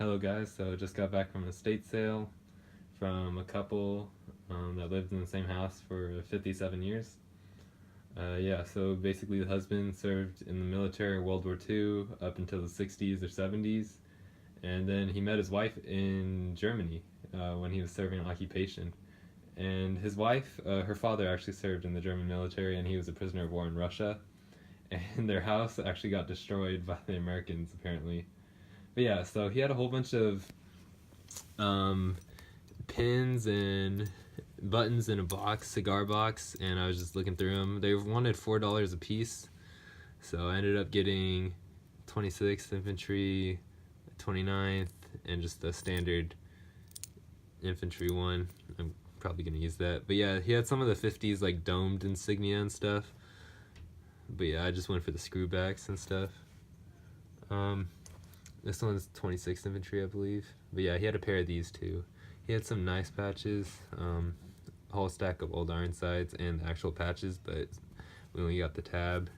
Hello guys, so just got back from an estate sale from a couple that lived in the same house for 57 years. Yeah, so basically the husband served in the military in World War II up until the 60s or 70s, and then he met his wife in Germany when he was serving an occupation. And his wife, her father actually served in the German military and he was a prisoner of war in Russia, and their house actually got destroyed by the Americans apparently. But yeah, so he had a whole bunch of pins and buttons in a box, cigar box, and I was just looking through them. They wanted $4 a piece, so I ended up getting 26th Infantry, 29th, and just the standard infantry one. I'm probably gonna use that. But yeah, he had some of the 50s like domed insignia and stuff. But yeah, I just went for the screwbacks and stuff. This one's 26th Infantry, I believe. But yeah, he had a pair of these too. He had some nice patches, a whole stack of old Ironsides and the actual patches, but we only got the tab.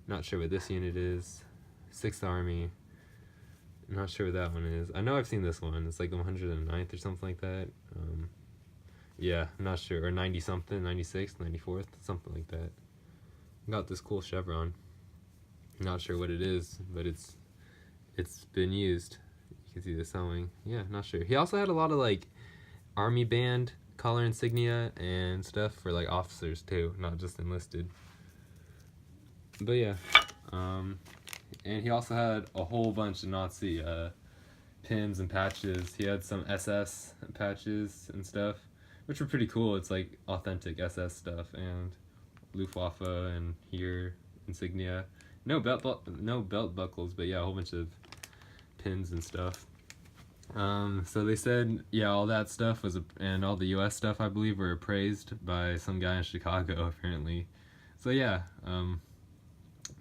Not sure what this unit is. 6th Army. Not sure what that one is. I know I've seen this one. It's like the 109th or something like that. Yeah, I'm not sure. Or 90 something, 96th, 94th, something like that. Got this cool chevron. Not sure what it is, but it's been used. You can see the sewing. Yeah, not sure. He also had a lot of like army band collar insignia and stuff for like officers too, not just enlisted. But yeah, and he also had a whole bunch of Nazi pins and patches. He had some SS patches and stuff, which were pretty cool. It's like authentic SS stuff and Luftwaffe and here insignia. No belt buckles, but yeah, a whole bunch of pins and stuff. So they said, yeah, all that stuff was, and all the U.S. stuff, I believe, were appraised by some guy in Chicago, apparently. So yeah,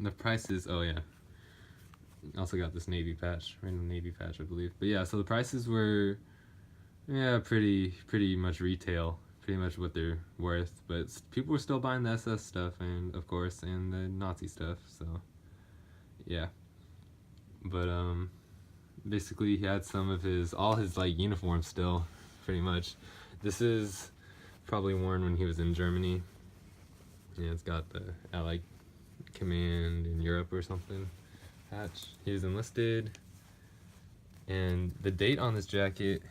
the prices, oh yeah, also got this Navy patch, random Navy patch, I believe. But yeah, so the prices were, yeah, pretty much retail, pretty much what they're worth. But people were still buying the SS stuff, and of course, and the Nazi stuff. So yeah, but basically he had some of all his like uniforms still, pretty much. This is probably worn when he was in Germany. Yeah, it's got the Allied Command in Europe or something patch. He was enlisted, and the date on this jacket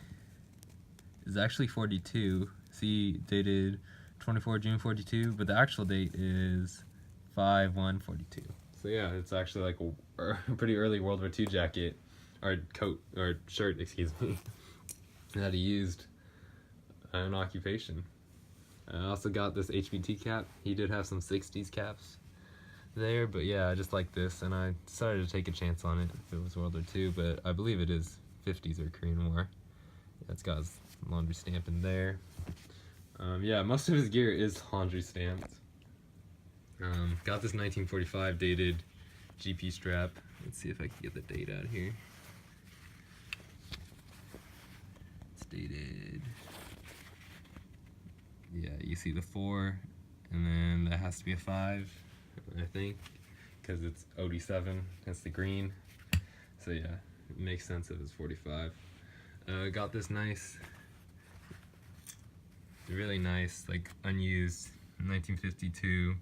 is actually 42. See, dated 24 June 42, but the actual date is 5/1/42. So yeah, it's actually like a pretty early World War II jacket, or coat, or shirt, excuse me, that he used in occupation. I also got this HVT cap. He did have some 60s caps there, but yeah, I just like this, and I decided to take a chance on it if it was World War II, but I believe it is 50s or Korean War. Yeah, it's got his laundry stamp in there. Yeah, most of his gear is laundry stamped. Got this 1945 dated GP strap. Let's see if I can get the date out here. It's dated, yeah, you see the 4, and then that has to be a 5, I think, because it's OD7, that's the green. So yeah, it makes sense if it's 45. Got this nice, really nice, like unused 1952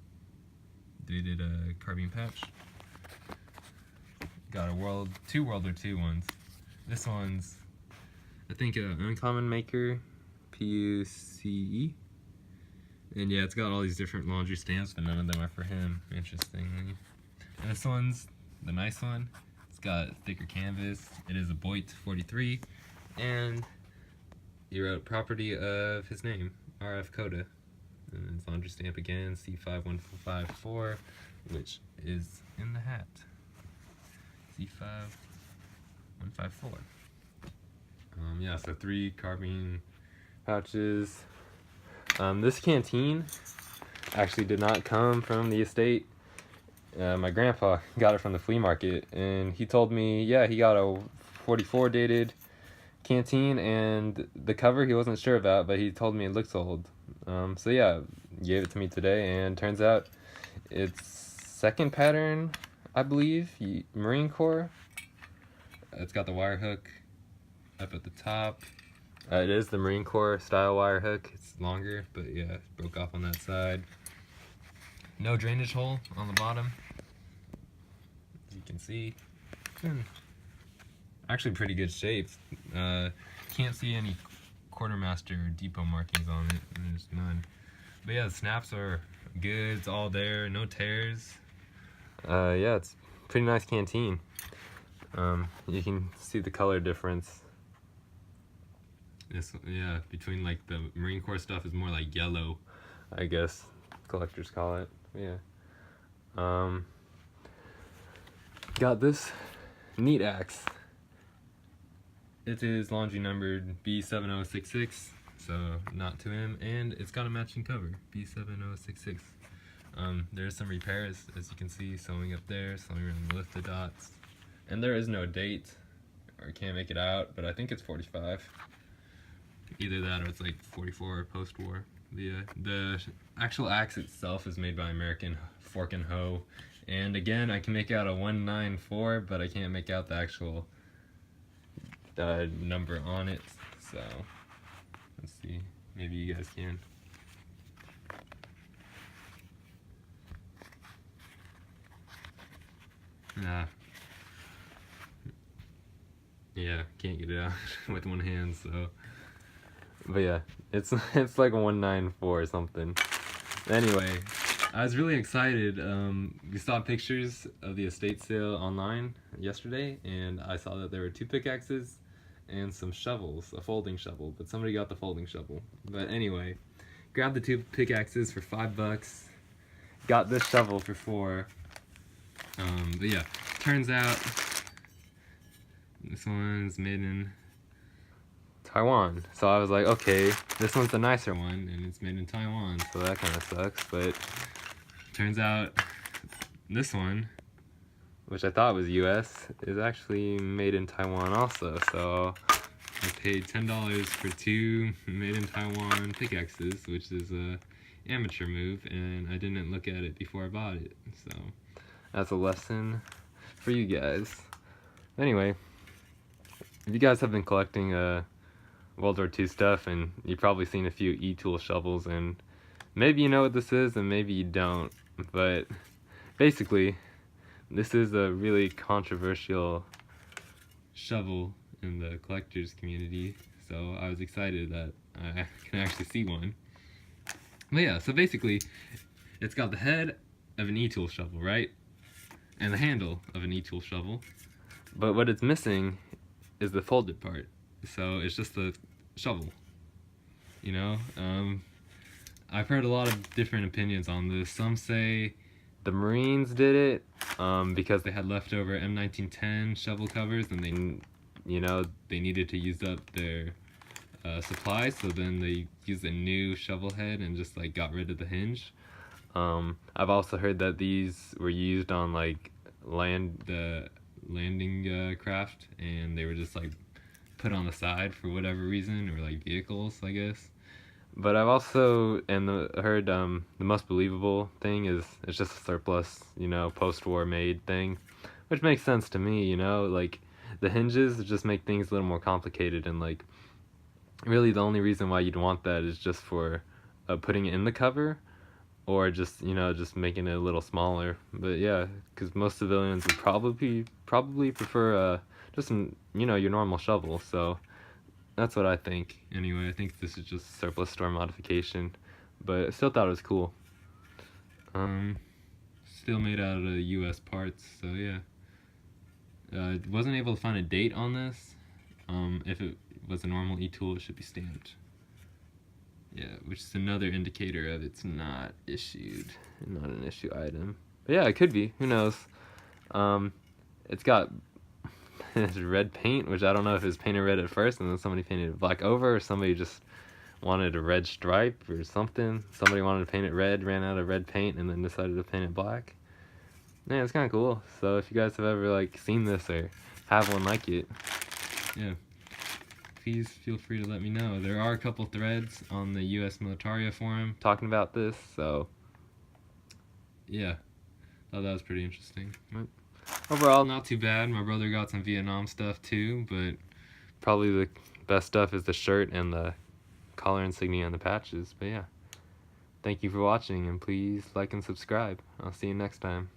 dated carbine patch. Got two World War II ones. This one's, I think, an Uncommon Maker, PUCE. And yeah, it's got all these different laundry stamps, but none of them are for him, interestingly. And this one's the nice one. It's got thicker canvas. It is a Boit 43, and he wrote property of his name, RF Coda. And his laundry stamp again, C5154, which is in the hat. C5154. Yeah, so 3 carbine pouches. This canteen actually did not come from the estate. My grandpa got it from the flea market, and he told me, yeah, he got a 44 dated canteen, and the cover he wasn't sure about, but he told me it looks old. So yeah, he gave it to me today, and turns out it's 2nd pattern, I believe, Marine Corps. It's got the wire hook up at the top. It is the Marine Corps style wire hook. It's longer, but yeah, it broke off on that side. No drainage hole on the bottom, as you can see. It's in actually pretty good shape. Can't see any quartermaster or depot markings on it, and there's none. But yeah, the snaps are good. It's all there, no tears. Yeah, it's pretty nice canteen. You can see the color difference. Yeah, between like the Marine Corps stuff is more like yellow, I guess collectors call it. Yeah. Got this neat axe. It is laundry numbered B7066, so not to him, and it's got a matching cover, B7066. There's some repairs, as you can see, sewing up there, sewing around the lifted dots. And there is no date, or can't make it out, but I think it's 45. Either that or it's like 44 or post-war. The actual axe itself is made by American Fork and Hoe. And again, I can make out a 194, but I can't make out the actual number on it. So, let's see. Maybe you guys can. Nah. Yeah, can't get it out with one hand, so. But yeah, it's like a 194 or something. Anyway, I was really excited. We saw pictures of the estate sale online yesterday, and I saw that there were 2 pickaxes and some shovels, a folding shovel, but somebody got the folding shovel. But anyway, grabbed the 2 pickaxes for $5, got this shovel for $4. But yeah, turns out this one's made in Taiwan. So I was like, okay, this one's the nicer one, and it's made in Taiwan, so that kind of sucks. But turns out this one, which I thought was U.S., is actually made in Taiwan also. So I paid $10 for 2 made in Taiwan pickaxes, which is a amateur move, and I didn't look at it before I bought it. So that's a lesson for you guys. Anyway, if you guys have been collecting World War II stuff, and you've probably seen a few E-tool shovels, and maybe you know what this is and maybe you don't, but basically this is a really controversial shovel in the collectors community, so I was excited that I can actually see one. But yeah, so basically it's got the head of an E-tool shovel, right? And the handle of an E-tool shovel, but what it's missing is the folded part. So it's just a shovel, you know? I've heard a lot of different opinions on this. Some say the Marines did it because they had leftover M1910 shovel covers, and they needed to use up their supplies, so then they used a new shovel head and just like got rid of the hinge. I've also heard that these were used on like landing craft, and they were just like put on the side for whatever reason, or like vehicles, I guess. But I've also heard the most believable thing is it's just a surplus, post-war made thing, which makes sense to me. Like the hinges just make things a little more complicated, and like really the only reason why you'd want that is just for putting it in the cover, or just just making it a little smaller. But yeah, because most civilians would probably prefer just your normal shovel. So that's what I think. Anyway, I think this is just surplus store modification, but I still thought it was cool. Still made out of U.S. parts, so yeah. Wasn't able to find a date on this. If it was a normal E-tool, it should be stamped. Yeah, which is another indicator of it's not issued, not an issue item. But yeah, it could be. Who knows? It's got red paint, which I don't know if it was painted red at first and then somebody painted it black over, or somebody just wanted a red stripe or something. Somebody wanted to paint it red, ran out of red paint, and then decided to paint it black. Yeah, it's kind of cool. So if you guys have ever like seen this or have one like it, yeah, please feel free to let me know. There are a couple threads on the U.S. Militaria forum talking about this, so yeah, thought that was pretty interesting. But overall, not too bad. My brother got some Vietnam stuff too, but probably the best stuff is the shirt and the collar insignia and the patches. But yeah, thank you for watching, and please like and subscribe. I'll see you next time.